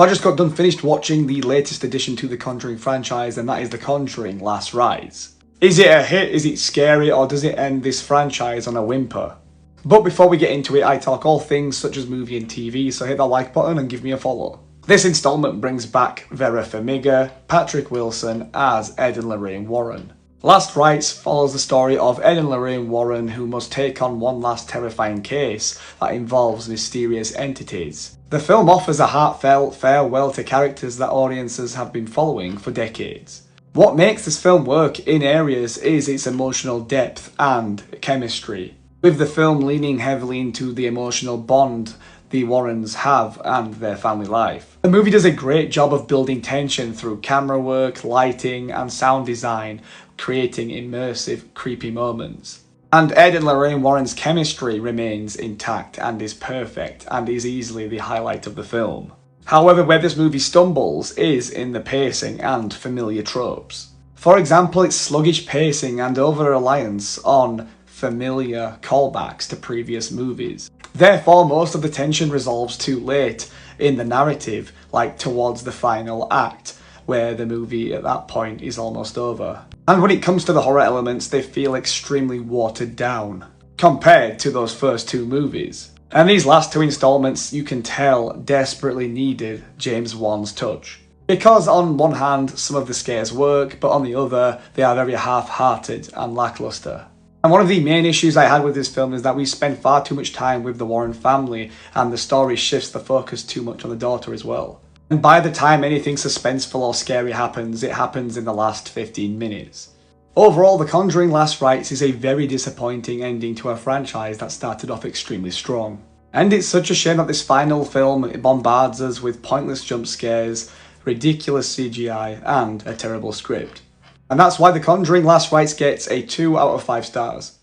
I just got done finished watching the latest addition to the Conjuring franchise, and that is The Conjuring Last Rites. Is it a hit, is it scary, or does it end this franchise on a whimper? But before we get into it, I talk all things such as movie and TV, so hit that like button and give me a follow. This installment brings back Vera Farmiga, Patrick Wilson as Ed and Lorraine Warren. Last Rites follows the story of Ed and Lorraine Warren, who must take on one last terrifying case that involves mysterious entities. The film offers a heartfelt farewell to characters that audiences have been following for decades. What makes this film work in areas is its emotional depth and chemistry, with the film leaning heavily into the emotional bond the Warrens have and their family life. The movie does a great job of building tension through camera work, lighting, and sound design, creating immersive, creepy moments. And Ed and Lorraine Warren's chemistry remains intact and is perfect, and is easily the highlight of the film. However, where this movie stumbles is in the pacing and familiar tropes. For example, its sluggish pacing and over-reliance on familiar callbacks to previous movies. Therefore, most of the tension resolves too late in the narrative, like towards the final act, where the movie at that point is almost over. And when it comes to the horror elements, they feel extremely watered down, compared to those first two movies. And these last two installments, you can tell, desperately needed James Wan's touch. Because on one hand, some of the scares work, but on the other, they are very half-hearted and lackluster. And one of the main issues I had with this film is that we spend far too much time with the Warren family, and the story shifts the focus too much on the daughter as well. And by the time anything suspenseful or scary happens, it happens in the last 15 minutes. Overall, The Conjuring Last Rites is a very disappointing ending to a franchise that started off extremely strong. And it's such a shame that this final film bombards us with pointless jump scares, ridiculous CGI, and a terrible script. And that's why The Conjuring Last Rites gets a 2 out of 5 stars.